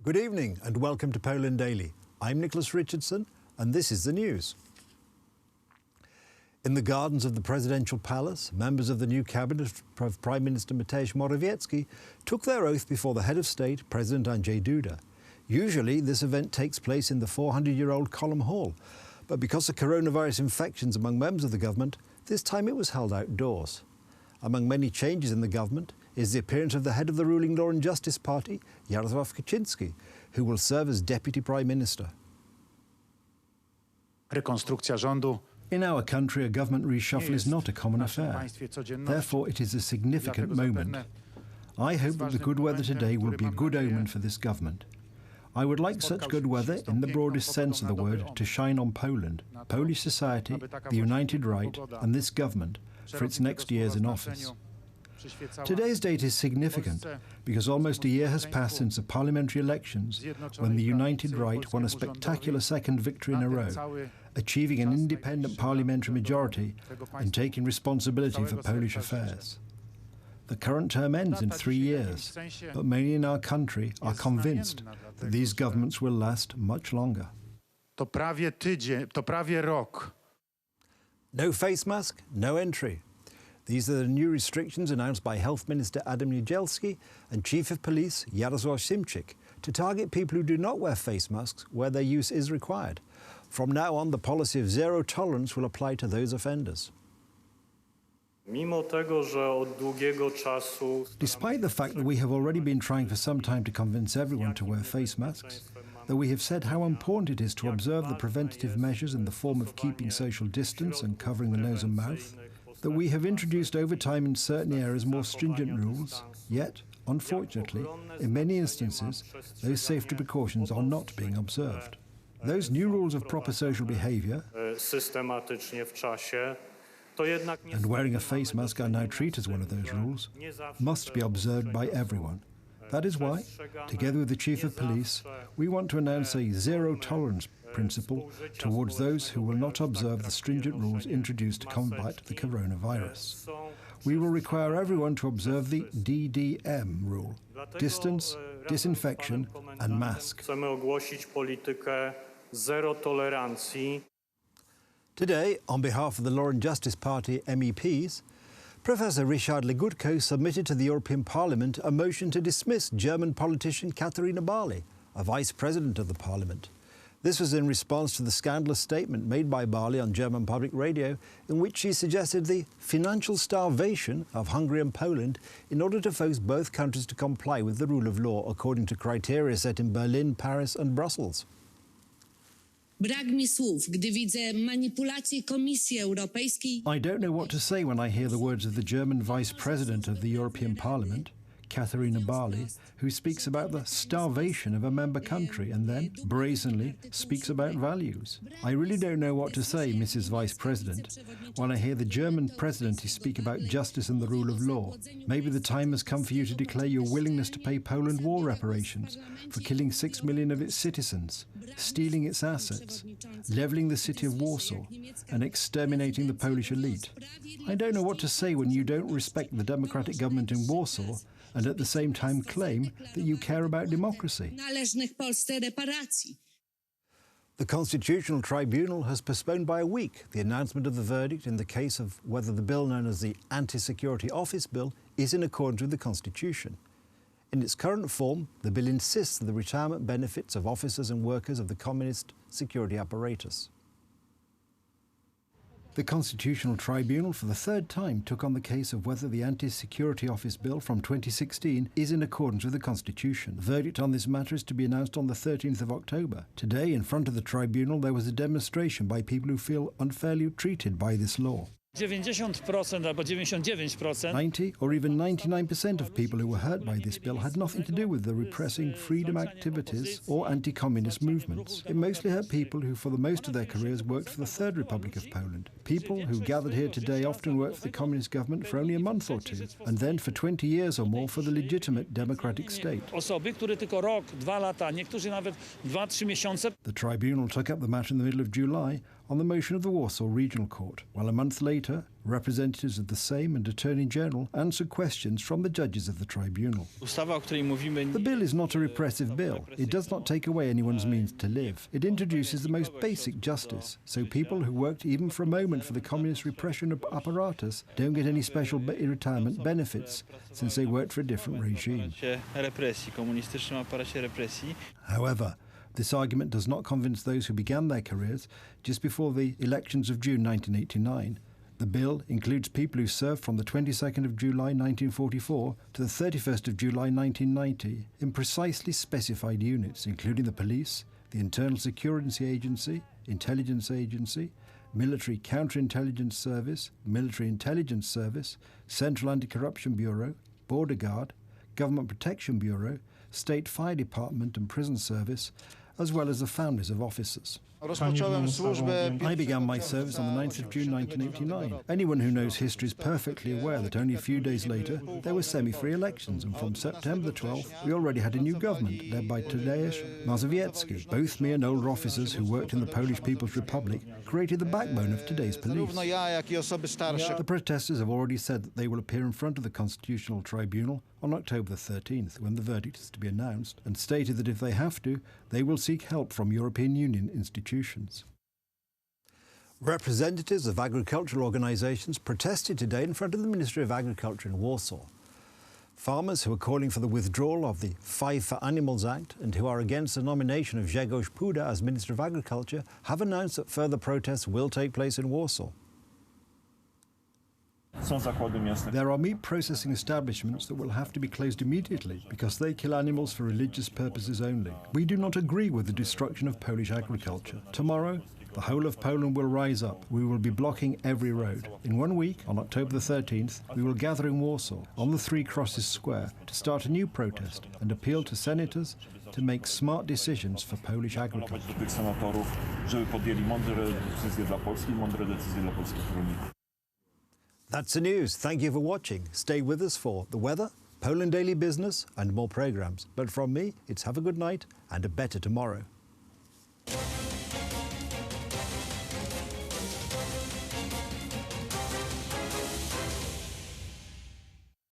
Good evening and welcome to Poland Daily. I'm Nicholas Richardson and this is the news. In the gardens of the presidential palace, members of the new cabinet of Prime Minister Mateusz Morawiecki took their oath before the head of state, President Andrzej Duda. Usually this event takes place in the 400-year-old Column Hall, but because of coronavirus infections among members of the government, this time it was held outdoors. Among many changes in the government is the appearance of the head of the ruling Law and Justice Party, Jarosław Kaczyński, who will serve as Deputy Prime Minister. Rekonstrukcja rządu. In our country, a government reshuffle is not a common affair. Therefore, it is a significant moment. I hope that the good weather today will be a good omen for this government. I would like such good weather, in the broadest sense of the word, to shine on Poland, Polish society, the United Right and this government for its next years in office. Today's date is significant because almost a year has passed since the parliamentary elections when the United Right won a spectacular second victory in a row, achieving an independent parliamentary majority and taking responsibility for Polish affairs. The current term ends in 3 years, but many in our country are convinced that these governments will last much longer. To prawie rok. No face mask, no entry. These are the new restrictions announced by Health Minister NIEDZIELSKI and Chief of Police Jarosław Szymczyk to target people who do not wear face masks where their use is required. From now on, the policy of zero tolerance will apply to those offenders. Despite the fact that we have already been trying for some time to convince everyone to wear face masks, that we have said how important it is to observe the preventative measures in the form of keeping social distance and covering the nose and mouth, that we have introduced over time in certain areas more stringent rules, yet, unfortunately, in many instances, those safety precautions are not being observed. Those new rules of proper social behaviour and wearing a face mask I now treat as one of those rules, must be observed by everyone. That is why, together with the Chief of Police, we want to announce a zero-tolerance principle towards those who will not observe the stringent rules introduced to combat the coronavirus. We will require everyone to observe the DDM rule: distance, disinfection and mask. Today, on behalf of the Law and Justice Party MEPs, Professor Richard Legutko submitted to the European Parliament a motion to dismiss German politician Katharina Barley, a Vice President of the Parliament. This was in response to the scandalous statement made by Barley on German public radio in which she suggested the financial starvation of Hungary and Poland in order to force both countries to comply with the rule of law according to criteria set in Berlin, Paris and Brussels. Brak mi słów, gdy widzę manipulacje Komisji Europejskiej. I don't know what to say when I hear the words of the German Vice President of the European Parliament, Katharina Barley, who speaks about the starvation of a member country and then, brazenly, speaks about values. I really don't know what to say, Mrs. Vice President, when I hear the German President speak about justice and the rule of law. Maybe the time has come for you to declare your willingness to pay Poland war reparations for killing 6 million of its citizens, stealing its assets, levelling the city of Warsaw, and exterminating the Polish elite. I don't know what to say when you don't respect the democratic government in Warsaw and at the same time claim that you care about democracy. The Constitutional Tribunal has postponed by a week the announcement of the verdict in the case of whether the bill known as the Anti-Security Office Bill is in accordance with the Constitution. In its current form, the bill insists on the retirement benefits of officers and workers of the communist security apparatus. The Constitutional Tribunal for the third time took on the case of whether the Anti-Security Office Bill from 2016 is in accordance with the Constitution. The verdict on this matter is to be announced on the 13th of October. Today, in front of the tribunal, there was a demonstration by people who feel unfairly treated by this law. 90% albo 99%. 90 or even 99% of people who were hurt by this bill had nothing to do with the repressing freedom activities or anti-communist movements. It mostly hurt people who for the most of their careers worked for the Third Republic of Poland. People who gathered here today often worked for the communist government for only a month or two, and then for 20 years or more for the legitimate democratic state. Osoby, które tylko rok, 2 lata, niektórzy nawet 2-3 miesiące. The tribunal took up the matter in the middle of July on the motion of the Warsaw Regional Court, while a month later, representatives of the Sejm and Attorney General answered questions from the judges of the tribunal. The bill is not a repressive bill. It does not take away anyone's means to live. It introduces the most basic justice, so people who worked even for a moment for the communist repression apparatus don't get any special retirement benefits, since they worked for a different regime. However, this argument does not convince those who began their careers just before the elections of June 1989. The bill includes people who served from the 22nd of July 1944 to the 31st of July 1990 in precisely specified units, including the police, the Internal Security Agency, Intelligence Agency, Military Counterintelligence Service, Military Intelligence Service, Central Anti-Corruption Bureau, Border Guard, Government Protection Bureau, State Fire Department and Prison Service, as well as the families of officers. I began my service on the 9th of June 1989. Anyone who knows history is perfectly aware that only a few days later there were semi-free elections, and from September the 12th we already had a new government led by Tadeusz Mazowiecki. Both me and older officers who worked in the Polish People's Republic created the backbone of today's police. The protesters have already said that they will appear in front of the Constitutional Tribunal on October the 13th, when the verdict is to be announced, and stated that if they have to, they will seek help from European Union institutions. Representatives of agricultural organisations protested today in front of the Ministry of Agriculture in Warsaw. Farmers who are calling for the withdrawal of the 5 for Animals Act and who are against the nomination of Grzegorz Puda as Minister of Agriculture have announced that further protests will take place in Warsaw. There are meat processing establishments that will have to be closed immediately because they kill animals for religious purposes only. We do not agree with the destruction of Polish agriculture. Tomorrow, the whole of Poland will rise up. We will be blocking every road. In 1 week, on October the 13th, we will gather in Warsaw, on the Three Crosses Square, to start a new protest and appeal to senators to make smart decisions for Polish agriculture. That's the news. Thank you for watching. Stay with us for the weather, Poland Daily Business and more programmes. But from me, it's have a good night and a better tomorrow.